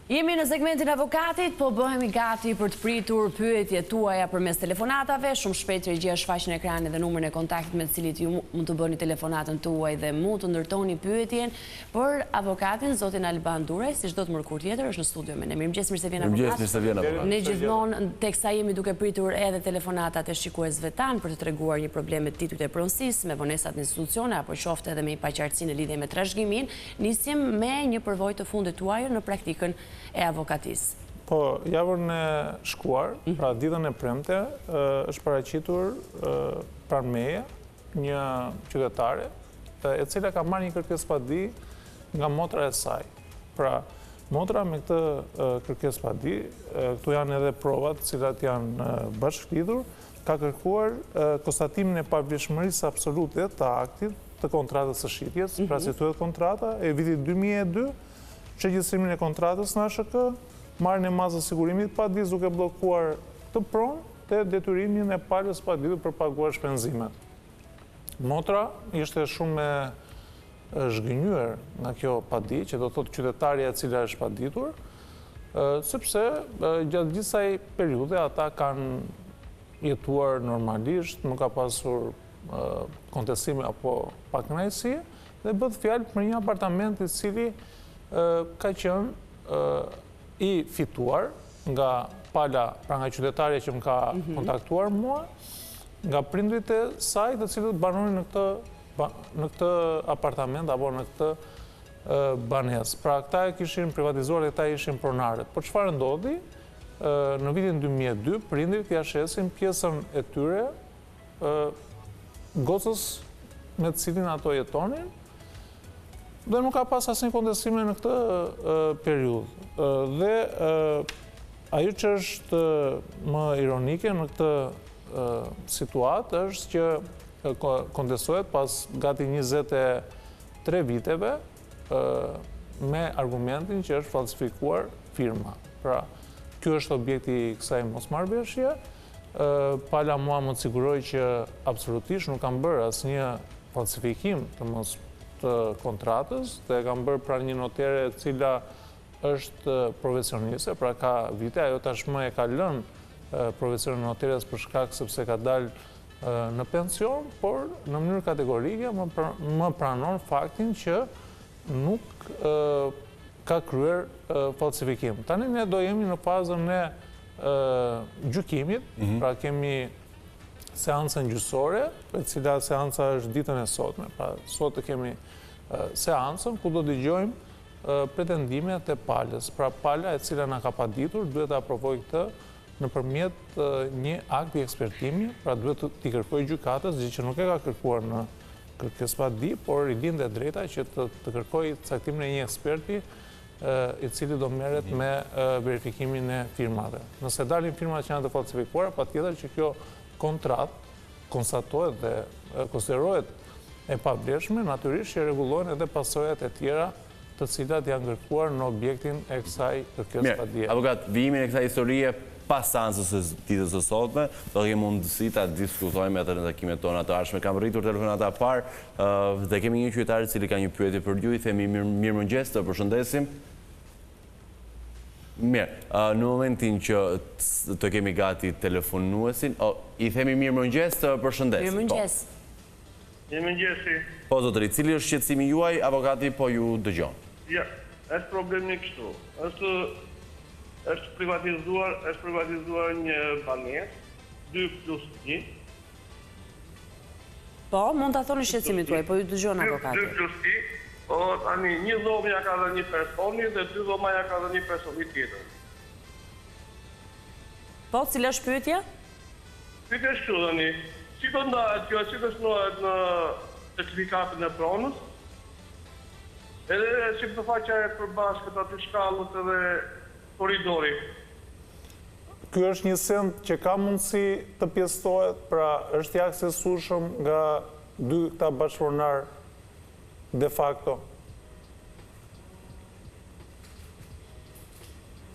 Jemi në segmentin avokatit, po bëhemi gati për të pritur pyetjet tuaja përmes telefonatave. Shumë shpejt regjia shfaqen në ekran edhe numrin e kontaktit me të cilit ju mund të bëni telefonatën tuaj dhe mund të ndërtoni pyetjen për avokatin zotin Alban Duraj, si çdo të mërkur tjetër është në studio me ne. Mirëmëngjes, mirë se vjen avokat. Ne gjithmonë teksa jemi duke pritur edhe telefonatat e shikuesve tan për të treguar një problem me titujt e pronësisë, me vonesat në institucione apo qoftë edhe me një paqartësi në lidhje me trashëgimin. Nisim me një përvojë të fundit tuaj në praktikën e avokatisë. Po, javën e shkuar, pra ditën e premte, është paraqitur pranë meje një qytetare e cila ka marrë një kërkesëpadi nga motra e saj. Pra, motra me këtë kërkesëpadi, këtu janë edhe provat cilat janë bashkëlidhur, ka kërkuar konstatimin e pavlefshmërisë absolute të aktit të kontratës së shitjes, pra si thuhet kontrata e vitit 2002, shëgjësimin e kontratës në ASHK, marrjen e mazës sigurimit padis duke bllokuar të pronë dhe detyrimin e palës paditur për paguar shpenzimet. Motra ishte shumë e zhgënjur nga kjo padi, që do thotë qytetarja e cila është paditur, sepse gjatë gjithë kësaj periudhe ata kanë jetuar normalisht, nuk ka pasur kontestime apo pakënaqësi, dhe bëhet fjalë për një apartament i cili ka qenë i fituar nga pala, pra nga qytetarja që më ka kontaktuar mua, nga prindrit e saj të cilët banonin në këtë apartament apo në këtë banesë. Pra këta e kishin privatizuar dhe këta ishin pronarët. Por çfarë ndodhi? Në vitin 2002, prindrit ja shesin pjesën e tyre gocës me të cilin ato jetonin, dhe nuk ka pas asnjë kontestime në këtë periudhë. Dhe ajo që është më ironike në këtë situatë është që kontestohet pas gati 23 viteve me argumentin që është falsifikuar firma. Pra, ky është objekti i kësaj mosmarrëveshje. Pala mua më siguroi që absolutisht nuk kam bërë asnjë falsifikim të kontratës, dhe kam bërë pranë një notere cila është profesioniste, pra ka vite, ajo tashmë e ka lënë profesionin e noteres për shkak sepse ka dalë në pension, por në mënyrë kategorike më pranon faktin që nuk ka kryer falsifikim. Tani ne do jemi në fazën e gjykimit, pra kemi seancën gjyqësore, e cila seanca është ditën e sotme. Pra, sot kemi seancën ku do dëgjojmë pretendimet e palës. Pra, pala e cila na ka paditur duhet të aprovojë këtë nëpërmjet një akti ekspertimi, pra duhet t'i kërkojë gjykatës, gjë që nuk e ka kërkuar në kërkesëpadi, por i lindë drejta që të kërkojë caktimin e një eksperti i cili do merret me verifikimin e firmave. Nëse dalin firmat që janë të falsifikuara, patjetër që kjo kontratë konstatohet dhe konsiderohet e pavlefshme, natyrisht që rregullohen edhe pasojat e tjera të cilat janë kërkuar në objektin e kësaj kërkesëpadie. Mirë, avokat, vijimin e kësaj historie pas seancës së ditës së sotme, do kemi mundësi ta diskutojmë edhe në takimet tona të ardhshme. Kam rritur telefonata parë dhe kemi një qytetar i cili ka një pyetje për ju, i themi mirëmëngjes, të përshëndesim. Mirë, në momentin që të kemi gati telefonuesin, i themi mirëmëngjes, të përshëndesim. Mirëmëngjes. Mirëmëngjesi. Po, zotëri, cili është shqetësimi juaj, avokati po ju dëgjon. Ja, është problemi kështu. Është privatizuar një banesë, 2+1. Po, mund ta thoni shqetësimin tuaj, po ju dëgjon avokati. 2+1. Tani, një dhomë ja ka dhe një personi dhe 2 dhoma ja ka dhe një personi tjetër. Po, cila është pyetja? Pyetja është kështu tani, si do ndahet kjo, si do shnohet në certifikatën e pronës, edhe si të faqja e përbashkët aty shkallët edhe koridori. Ky është një send që ka mundësi të pjesëtohet, pra është i aksesueshëm nga dy këta bashkëpronar de facto.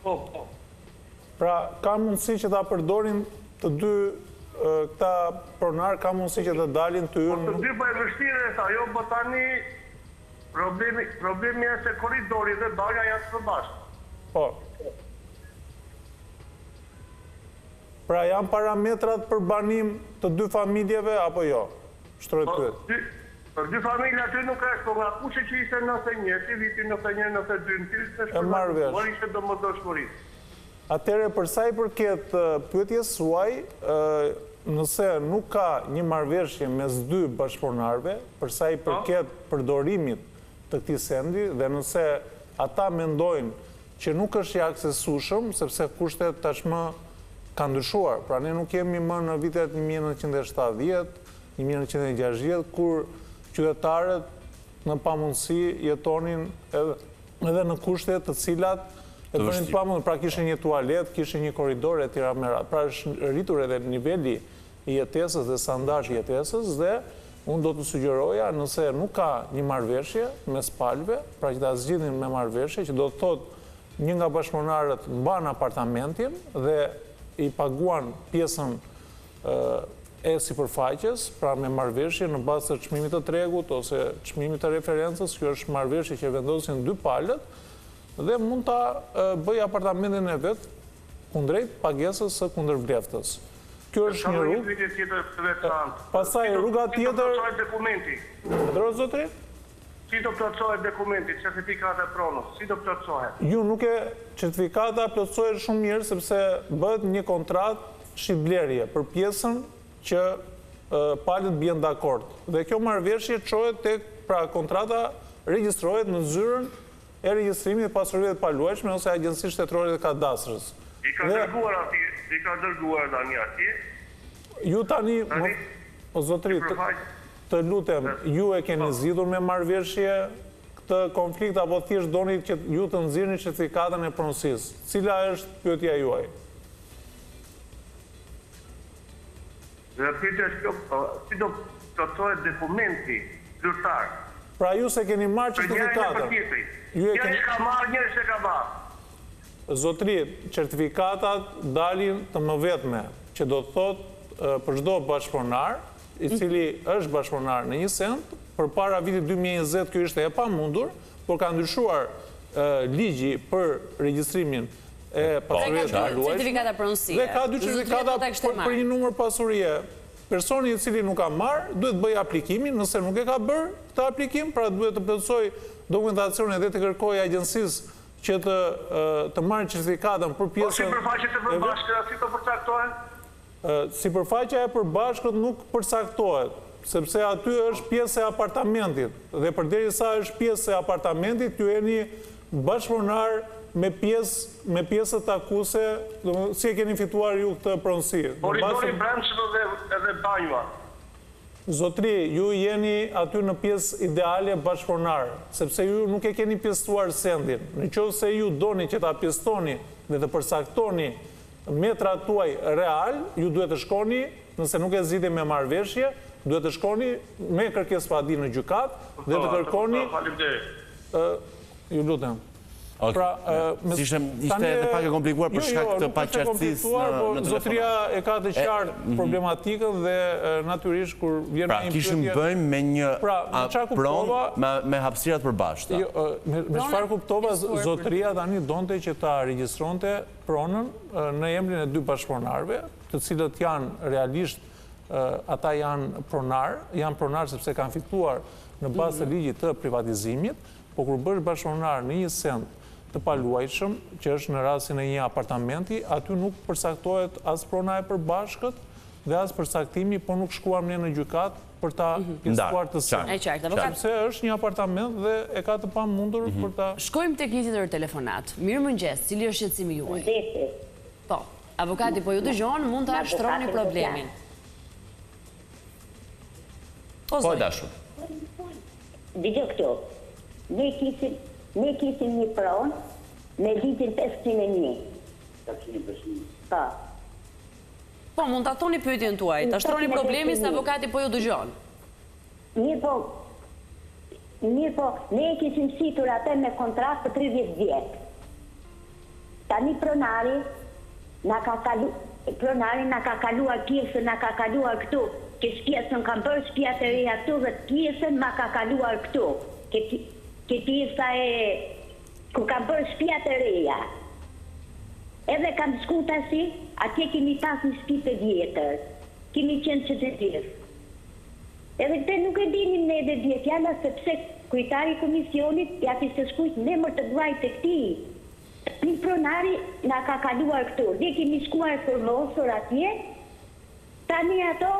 Po. Pra, ka mundësi që ta përdorin të dy këta pronar, ka mundësi që të dalin të hyrën. Po të dy bëjë vështire, ajo, po tani problemi është se koridori dhe dalja janë së përbashkët. Po. Pra janë parametrat për banim të dy familjeve, apo jo? Shtroj pyet. Për dy familje aty nuk është, po nga kushe që ishte 91, si vitin 91, 92, në tilës të shpërnat, por ishte domosdoshmëri. Atëre, përsa i përket pyetjes suaj, nëse nuk ka një marrëveshje mes dy bashkëpunëtarëve, përsa i përket përdorimit të këtij sendi, dhe nëse ata mendojnë që nuk është i aksesueshëm, sepse kushtet tashmë kanë ndryshuar. Pra ne nuk jemi më në vitet 1970, 1960, kur qytetarët në pamundësi jetonin edhe në kushtet të cilat pra kishin një tualet, kishin një koridor e tjera merat. Pra është rritur edhe niveli i jetesës dhe standardi i jetesës, dhe unë do të sugjeroja nëse nuk ka një marrëveshje mes palëve, pra që ta zgjidhin me marrëveshje, që do të thotë një nga bashkëpunëtarët mban apartamentin dhe i paguan pjesën e sipërfaqes, pra me marrëveshje në bazë të çmimit të tregut ose çmimit të referencës. Kjo është marrëveshje që vendosin dy palët dhe mund ta bëj apartamentin e vet kundrejt pagesës së kundërvleftës. Kjo është një rrugë. Pastaj rruga tjetër. Zotri? Si do plotësohet dokumenti, certifikata e pronës, si do plotësohet? Ju nuk e certifikata plotësohet shumë mirë, sepse bëhet një kontratë shitblerje për pjesën që palët bien dakord. Dhe kjo marrëveshje çohet tek, pra kontrata regjistrohet në zyrën e regjistrimit të pasurive të paluajtshme ose Agjencinë Shtetërore të Kadastrës. I ka dërguar tani atje. Ju tani, o zotri, të lutem, ju e keni zgjidhur me marrëveshje këtë konflikt, apo thjesht doni që ju të nxirrni certifikatën e pronësisë? Cila është pyetja juaj? Dhe pyetja është si do plotësohet dokumenti zyrtar? Pra ju se keni marrë certifikatën. Njëri ka marrë, njëri se ka marrë. Zotri, certifikatat dalin të mëvetme, që do të thotë për çdo bashkëpunar, i cili është bashkëpunar në një send, përpara vitit 2020 kjo ishte e pamundur, por ka ndryshuar ligji për regjistrimin e pasurive të paluajtshme. Dhe ka dy certifikata për një numër pasurie. Personi i cili nuk ka marrë duhet bëj aplikimin, nëse nuk e ka bërë këtë aplikim, pra duhet të plotësoj dokumentacionin dhe të kërkojë agjencisë që të marrë certifikatën për pjesën... Po sipërfaqet e përbashkëta si të përcaktohen? Sipërfaqja e përbashkët nuk përcaktohet, sepse aty është pjesë e apartamentit, dhe përderisa është pjesë e apartamentit, ju jeni bashkëpunar me pjesët akuse, si e keni fituar ju këtë pronësi. Korridori brendshëm edhe banjua. Zotri, ju jeni aty në pjesë ideale bashkëpunar, sepse ju nuk e keni pjesëtuar sendin. Në qoftë se ju doni që ta pjesëtoni dhe të përcaktoni metrat tuaj real, ju duhet të shkoni, nëse nuk e zgjidhni me marrëveshje, duhet të shkoni me kërkesë padi në gjykat dhe të kërkoni... Ju lutem. Ishte edhe pak e komplikuar për shkak të paqartësisë në telefon. Zotria e ka të qartë problematikën dhe natyrisht kur vjen pra kishim bëjmë me një pronë me hapësirat përbashkëta. Me çfarë kuptova, zotria tani donte që ta regjistronte pronën në emrin e dy bashkëpunarëve, të cilët janë realisht ata janë pronar sepse kanë fituar në bazë të ligjit të privatizimit, por kur bësh bashkëpunar në një send të paluajtshëm, që është në rastin e një apartamenti, aty nuk përcaktohet as prona e përbashkët dhe as përcaktimi, por nuk shkuam ne në gjykat për ta pjesëtuar të send. Sepse është një apartament dhe e ka të pamundur për ta... Shkojmë tek një tjetër telefonat. Mirëmëngjes, cili është shqetësimi juaj? Po, avokati po ju dëgjon, mund ta shtroni problemin. Po dashur. Dëgjoj këtu. Ne kisim një pronë me ligjin 501. Po. Po, mund ta thoni pyetjen tuaj, ta shtroni problemin se avokati po ju dëgjon. Mirë po, ne kisim situr atë me kontratë për 30 vjet. Tani pronari na ka kaluar pjesën, na ka kaluar këtu, që pjesën kam bërë shtëpia të reja këtu dhe pjesën ma ka kaluar këtu. Që pjesa e ku kam bërë shtëpia të reja. Edhe kam shku tash, atje kemi pas një shtëpi të vjetër. Kemi qenë që të tjerë. Edhe këte nuk e dinim ne edhe dje fjalla, sepse kujtari komisionit ja kishte shkujt në emër të gruajt të këtij. Një pronari na ka kaluar këtu. Ne kemi shkuar formosur atje. Tani ato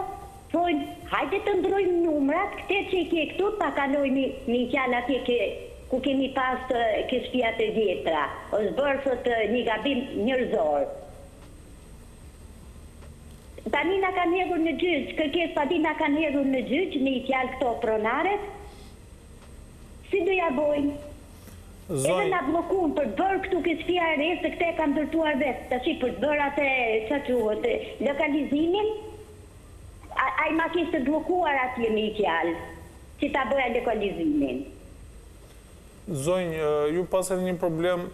thojnë, hajde të ndrojmë numrat, këte që i ke këtu, ta kalojmë një fjallë atje ku kemi pas ke shtëpia të vjetra. Është bërë sot një gabim njerëzor. Tani na kanë hedhur në gjyq, kërkesë padi na kanë hedhur në gjyq me i fjalë këto pronaret. Si do ja bojnë? Edhe na blokun për të bërë këtu ke shtëpia e re, se këte e kam ndërtuar vetë. Tash për të bërë atë çfarë quhet, lokalizimin. Ai ma kishte blokuar atje me i fjalë, që ta bëja lokalizimin. Zonjë, ju pas edhe një problem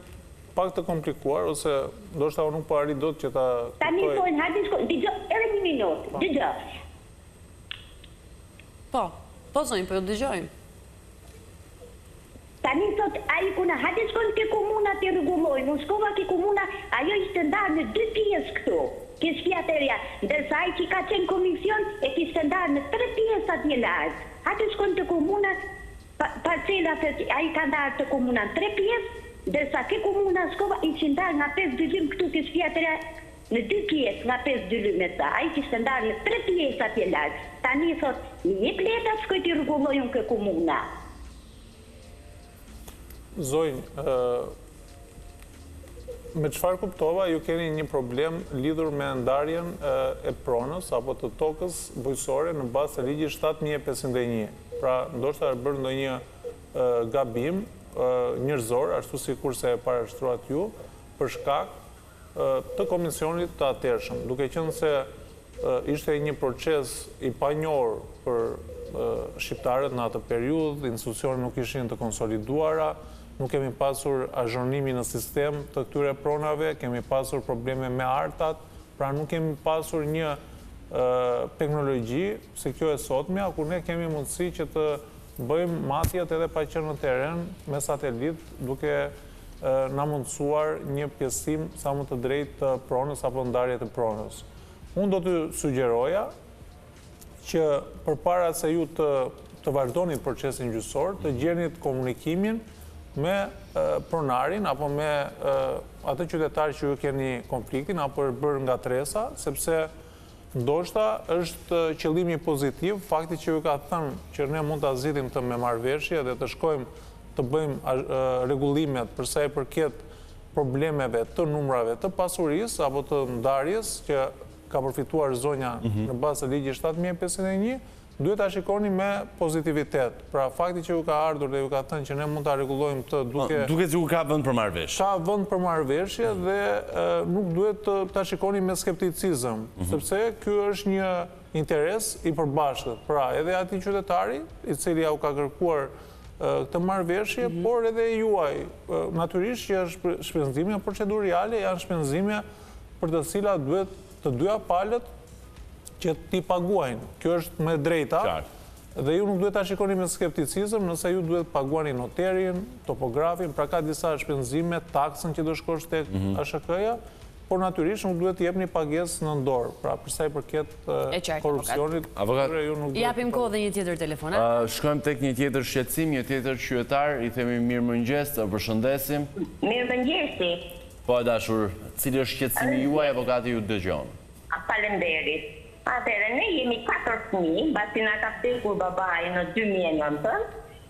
pak të komplikuar, ose ndoshta unë nuk po arrit dot që ta kuptoj. Tani thonë, hajde shko, dëgjoj edhe një minutë, dëgjoj. Po zonjë, po ju dëgjojmë. Tani thot, ai kuna, hajde shkojmë ke komuna të rregullojmë. Unë shkova ke komuna, ajo ishte ndarë në 2 pjesë këtu, ke shtëpia të reja. Ndërsa ai që ka qenë komision e kishte ndarë në 3 pjesë atje lart. Hajde shkojmë te komuna, parcelat ai ka ndarë te komuna në 3 pjesë, ndërsa ke komuna shkova ishin ndarë nga 5 dylym këtu ke shtëpia të reja në 2 pjesë nga 5 dylym e sa. Ai kishte ndarë në 3 pjesë atje lart. Tani thot, një pleta shkoj të rregullojmë ke komuna. Zonjë, me çfarë kuptova, ju keni një problem lidhur me ndarjen e pronës apo të tokës bujqësore në bazë të ligjit 7501. Pra, ndoshta është bërë ndonjë gabim njerëzor, ashtu sikurse e parashtruat ju, për shkak të komisionit të atërshëm, duke qenë se ishte një proces i panjohur për shqiptarët në atë periudhë, institucionet nuk ishin të konsoliduara, nuk kemi pasur azhornimi në sistem të këtyre pronave, kemi pasur probleme me artat, pra nuk kemi pasur një teknologji si kjo e sotmja, ku ne kemi mundësi që të bëjmë matjet edhe pa qenë në teren me satelit, duke na mundësuar një pjesësim sa më të drejtë të pronës apo ndarje të pronës. Unë do të sugjeroja që përpara se ju të vazhdoni procesin gjyqësor, të gjenit komunikimin me pronarin apo me atë qytetar që ju keni konfliktin apo është bërë nga tresa, sepse ndoshta është qëllimi pozitiv, fakti që ju ka thënë që ne mund të zgjidhim të me marrëveshje dhe të shkojmë të bëjmë rregullimet për sa i përket problemeve të numrave të pasurisë apo të ndarjes që ka përfituar zonja në bazë të ligjit 7501, duhet ta shikoni me pozitivitet. Pra, fakti që ju ka ardhur dhe ju ka thënë që ne mund ta rregullojmë këtë duke që ka vend për marrëveshje. Ka vend për marrëveshje dhe nuk duhet ta shikoni me skepticizëm, sepse ky është një interes i përbashkët. Pra, edhe atij qytetari, i cili ja u ka kërkuar këtë marrëveshje, por edhe juaj. Natyrisht që është shpenzime procedurale, janë shpenzime për të cilat duhet të dyja palët që t'i paguajnë. Kjo është me drejta, dhe ju nuk duhet ta shikoni me skepticizëm nëse ju duhet paguani noterin, topografin, pra ka disa shpenzime, taksën që do shkosh tek ASHK-ja, por natyrisht nuk duhet t'jepni pagesë në dorë. Pra, përsa i përket korrupsionit, ju nuk duhet. Japim kohë dhe një tjetër telefonat. Shkojmë tek një tjetër shqetësim, një tjetër qytetar, i themi mirëmëngjes, të përshëndesim. Mirëmëngjesi. Po, dashur, cili është shqetësimi juaj, avokati ju dëgjon. Faleminderit. Atëherë, ne jemi 4 fëmijë, pasi na ka vdekur babai në 2009,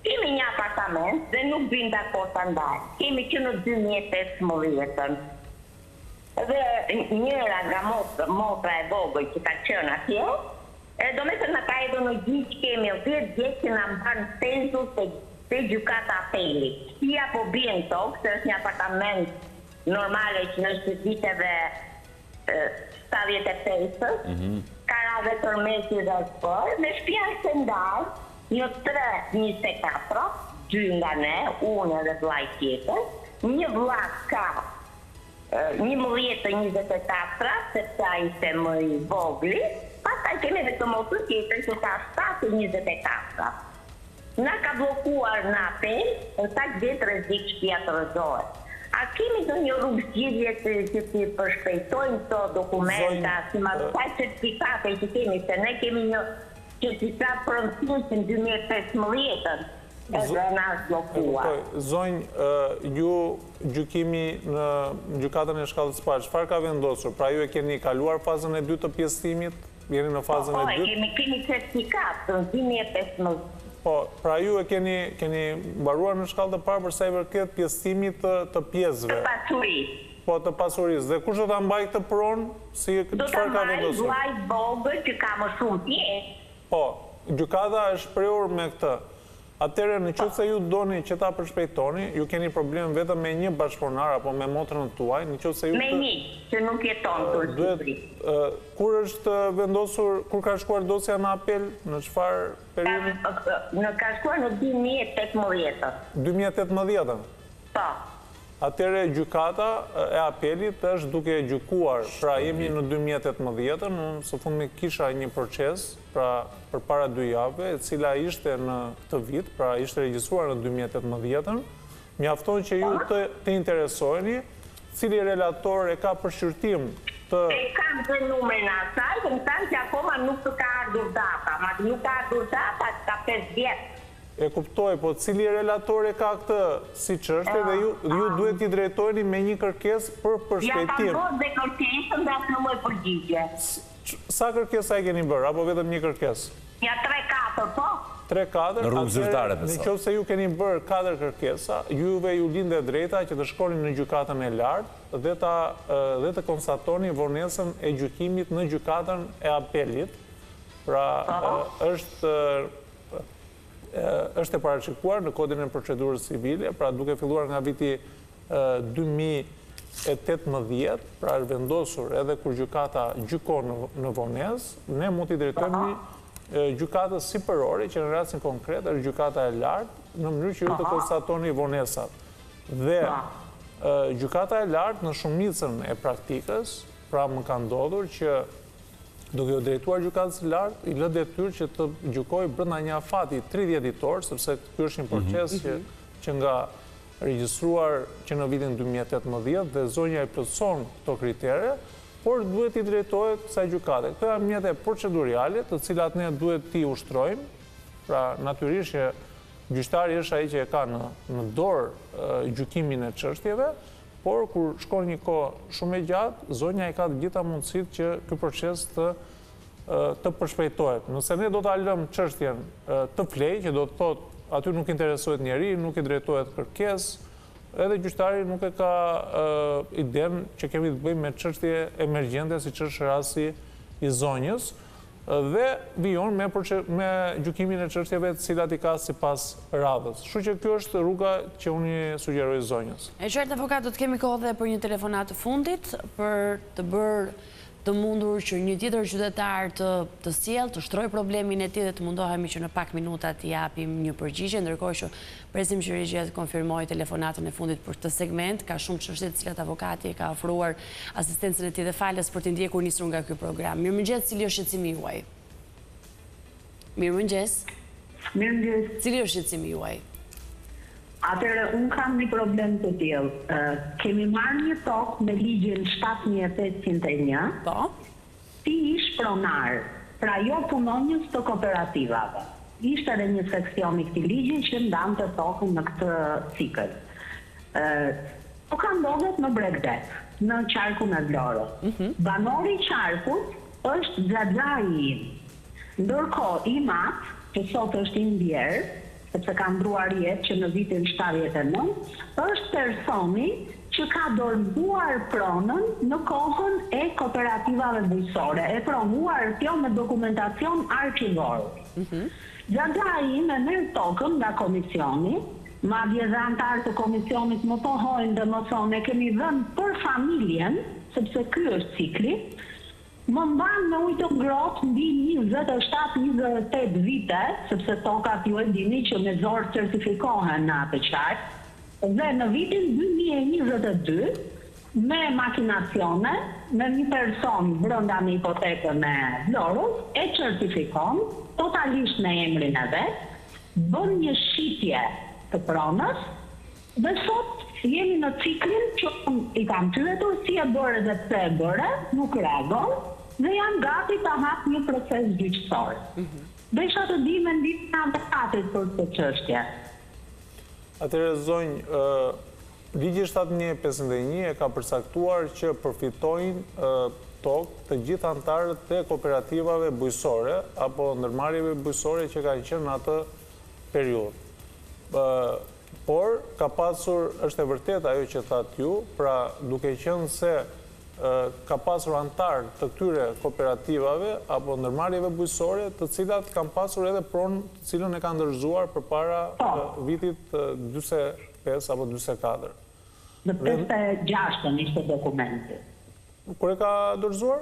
kemi një apartament dhe nuk bëjmë dakord ta ndaj. Kemi që në 2015. Dhe njëra nga motra e vogël që ka qenë atje, do me thënë na ka edhe në gjyq kemi 10 vjet që na mban census te gjykata apelit. Ja po bien tokë, se është një apartament normale që në viteve 75, karave tërmesi dhe spor, dhe shtëpia është ndarë një 3-24, 2 nga ne, unë edhe vllai tjetër, një vlla ka 11-24, sepse ai ishte më i vogli, pastaj kemi vetëm motrë tjetër që ka 7-24. Na ka blokuar në apel, në sa gjithë rrezik shtëpia të rrezohet. A kemi të një rrugë zgjidhje që ti përshpejtojmë këto dokumenta, si ma të certifikate që kemi, se ne kemi një certifikat pronësimit në 2015-ën, edhe në ashtë blokua. Zonjë, ju gjykimi në gjykatën e shkallës parë, çfarë ka vendosur? Pra ju e keni kaluar fazën e 2 të pjesëtimit? Jeni në fazën e 2? Po, kemi certifikat në 2015. Po, pra ju e keni mbaruar në shkallë të parë përsa i përket pjesëtimit të pjesëve. Të pasurisë. Po, të pasurisë. Dhe kush do ta mbaj këtë pronë? Do ta mbaj vllai vogël që ka më shumë pjesë. Po, gjykata është shprehur me këtë. Atëherë, në qoftë se ju doni që ta përshpejtoni, ju keni problem vetëm me një bashkëpunar apo me motrën tuaj, në qoftë se ju me një që nuk jeton në Shqipëri. Kur është vendosur, kur ka shkuar dosja në apel, në çfarë periudhë? Ka shkuar në 2018. 2018. Po. Atëherë gjykata e apelit është duke gjykuar, pra jemi në 2018, unë së fundmi kisha një proces, pra përpara 2 javëve, e cila ishte në këtë vit, pra ishte regjistruar në 2018, mjafton që ju të interesojeni, cili relator e ka përshqyrtim të... E kam të numrin asaj, të më thanë që akoma nuk të ka ardhur data, ma nuk ka ardhur data që ka 5 vjetë. E kuptoj, po cili relator e ka këtë si çështje dhe ju duhet t'i drejtojni me një kërkesë për përshpejtim. Ja ka bërë dhe kërkesën dhe asë në mëj përgjigje. Sa kërkesa e keni bërë, apo vetëm një kërkesë? Ja 3-4, po? 3-4, në rrugë zyrtare, në qoftë se ju keni bërë 4 kërkesa, juve ju linde drejta që të shkoni në gjykatën e lartë dhe të konstatoni vonesën e gjykimit në gjykatën e apelit. Pra, është e parashikuar në kodin e procedurës civile, pra duke filluar nga viti 2018, pra është vendosur edhe kur gjykata gjykon në vonesë, ne mund t'i drejtojmë gjykatës sipërore, që në rastin konkret është gjykata e lartë, në mënyrë që ju të konstatoni vonesat. Dhe gjykata e lartë në shumicën e praktikës, pra më ka ndodhur që duke u drejtuar gjykatës së lartë, i lë detyrë që të gjykojë brenda një afati 30 ditor, sepse ky është një proces që nga regjistruar që në vitin 2018 dhe zonja i plotëson këto kritere, por duhet i drejtohet kësaj gjykate. Këto janë mjete procedurale, të cilat ne duhet t'i ushtrojmë, pra natyrisht që gjyqtari është ai që e ka në dorë gjykimin e çështjeve, por kur shkon një kohë shumë e gjatë, zonja i ka të gjitha mundësitë që ky proces të përshpejtohet. Nëse ne do ta lëmë çështjen të flejë, që do të thotë aty nuk interesohet njeri, nuk i drejtohet kërkesë, edhe gjyqtari nuk e ka iden që kemi të bëjmë me çështje emergjente, siç është rasti i zonjës, dhe vijon me gjykimin e çështjeve të cilat i ka sipas radhës. Kështu që kjo është rruga që unë i sugjeroj zonjës. E qartë, avokat, do të kemi kohë dhe për një telefonat të fundit, për të bërë të mundur që një tjetër qytetar të sjellë, të shtrojë problemin e tij dhe të mundohemi që në pak minuta t'i japim një përgjigje, ndërkohë që presim që regjia të konfirmojë telefonatën e fundit për këtë segment. Ka shumë çështje të cilat avokati ka ofruar asistencën e tij dhe falës për të ndjekur nisur nga ky program. Mirëmëngjes, cili është shqetësimi juaj? Mirëmëngjes. Mirëmëngjes. Cili është shqetësimi juaj? Atëherë, unë kam një problem të tillë. Kemi marrë një tokë me ligjin 7801. Po. Ti ish pronar, pra jo punonjës të kooperativave. Ishte edhe një seksion i këtij ligji që ndante tokën në këtë cikël. Po ka ndodhet në Bregdet, në qarkun e Vlorës. Banori i qarkut është xhaxhai im. Ndërkohë i mat, që sot është i ndjerë, sepse ka ndruar jetë që në vitin 79, është personi që ka dorëzuar pronën në kohën e kooperativave bujqësore, e pronuar kjo me dokumentacion arkivor. Xhaxhai me merr tokën nga komisioni, madje dhe antarë të komisionit më pohojnë dhe më thonë e kemi dhënë për familjen, sepse ky është cikli, më mban me ujë të ngrohtë mbi 27-28 vite, sepse tokat ju e dini që me zor certifikohen në atë qark, dhe në vitin 2022, me makinacione, me një person brenda në hipotekën e Vlorës, e certifikon, totalisht në emrin e vet, bën një shitje të pronës Dhe sot jemi në ciklin që i kam pyetur si e bëre dhe pse e bëre, nuk reagon, dhe janë gati ta hap një proces gjyqësor. Dhe isha të di mendimin e avokatit për këtë çështje. Atëherë zonjë, ligji 7151 e ka përcaktuar që përfitojnë tokë të gjithë antarët e kooperativave bujësore apo ndërmarrjeve bujësore që kanë qenë në atë periudhë. Por, ka pasur, është e vërtet ajo që thatë ju, pra duke qenë se ka pasur antarë të këtyre kooperativave apo ndërmarrjeve bujësore, të cilat kanë pasur edhe pronë të cilën e kanë ndërzuar përpara vitit 45 apo 44. Në 56 ishte dokumenti. Kur e ka dorëzuar?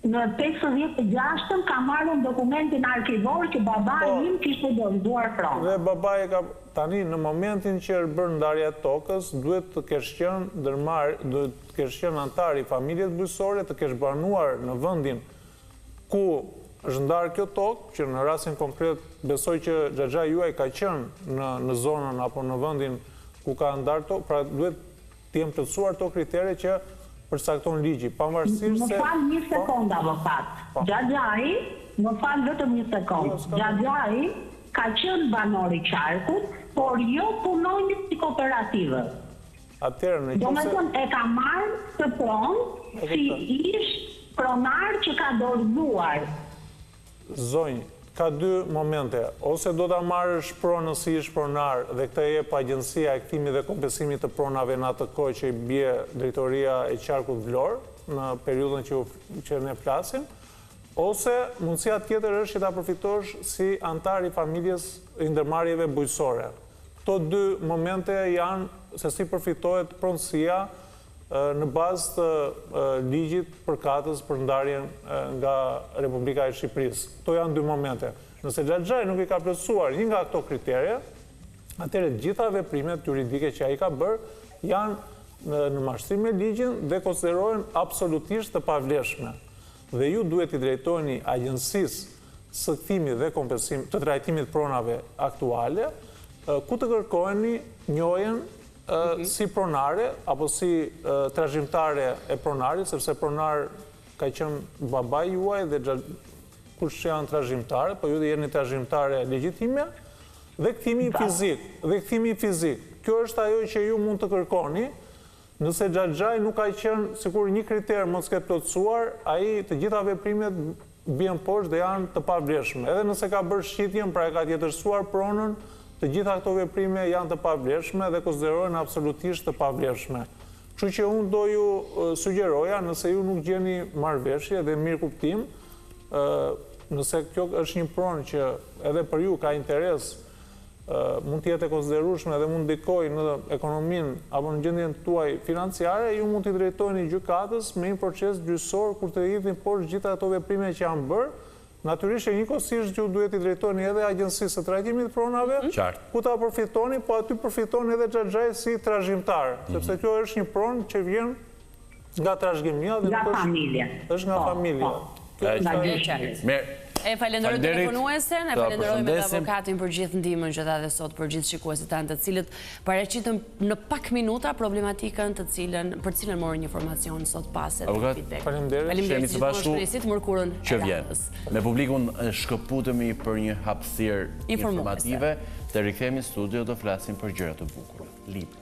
Në 56 ka marrën dokumentin arkivor që babai im kishte dorëzuar pronë. Dhe babai ka tani në momentin që është bërë ndarja e tokës, duhet të kesh qenë antar i familjes bujësore, të kesh banuar në vendin ku është ndarë kjo tokë, që në rastin konkret besoj që xhaxha juaj ka qenë në zonën apo në vendin ku ka ndarë tokë, pra duhet të jenë plotësuar to kritere që përcakton ligji, pavarësisht se... Më falë një sekundë, avokat. Xhaxhai, më falë vetëm një sekundë. Xhaxhai ka qenë banor i qarkut, por jo punonjë si kooperativë. Do me thënë e ka marrë të pronë si ish pronar që ka dorëzuar. Zonjë, ka dy momente. Ose do ta marrësh pronën si ish pronar dhe këtë e jep Agjencia e Kthimit dhe Kompensimit të Pronave në atë kohë që i bie drejtoria e qarkut Vlorë në periudhën që ne flasim, ose mundësia tjetër është që ta përfitosh si antar i familjes i ndërmarrjeve bujësore. Këto dy momente janë se si përfitohet pronësia në bazë të ligjit përkatës për ndarjen nga Republika e Shqipërisë. Këto janë dy momente. Nëse xhaxhai nuk i ka plotësuar një nga këto kriterje, atëherë gjitha veprimet juridike që ai ka bërë janë në mashtrim me ligjin dhe konsiderohen absolutisht të pavlefshme. Dhe ju duhet i drejtoheni Agjencisë së Kthimit dhe Kompensimit të trajtimit pronave aktuale, ku të kërkoheni njohjen si pronare apo si trashëgimtare e pronarit, sepse pronar ka qenë babai juaj dhe kush janë trashëgimtare, po ju dhe jeni trashëgimtare legjitime, dhe kthimi fizik. Kjo është ajo që ju mund të kërkoni. Nëse xhaxhai nuk ka qenë sikur një kriter mos ketë plotësuar, ai të gjitha veprimet bien poshtë dhe janë të pavlefshme. Edhe nëse ka bërë shqitjen, pra e ka tjetërsuar pronën, të gjitha këto veprime janë të pavlefshme dhe konsiderohen absolutisht të pavlefshme. Kështu që unë do ju sugjeroja, nëse ju nuk gjeni marrëveshje dhe mirë kuptim, nëse kjo është një pronë që edhe për ju ka interes, mund të jetë e konsiderueshme dhe mund ndikojë në ekonominë apo në gjendjen tuaj financiare, ju mund t'i drejtoheni gjykatës me një proces gjyqësor kur të hidhin poshtë gjitha ato veprime që janë bërë. Natyrisht e njëkohësisht ju duhet i drejtoni edhe Agjencisë së Trajtimit të Pronave, ku ta përfitoni, po aty përfiton edhe xhaxhai si trashëgimtar, sepse kjo është një pronë që vjen nga trashëgimia dhe nga familja. Është nga familja. E falenderoj telefonuesen, e falenderoj me avokatin për gjithë ndihmën që dha dhe sot për gjithë shikuesit tanë, të cilët paraqitën në pak minuta problematikën për cilën morën informacion sot pas edhe feedback. Faleminderit gjithmonë mërkurën që vjen. Me publikun shkëputemi për një hapësirë informative, të rikthehemi në studio do flasim për gjëra të bukura. Libra.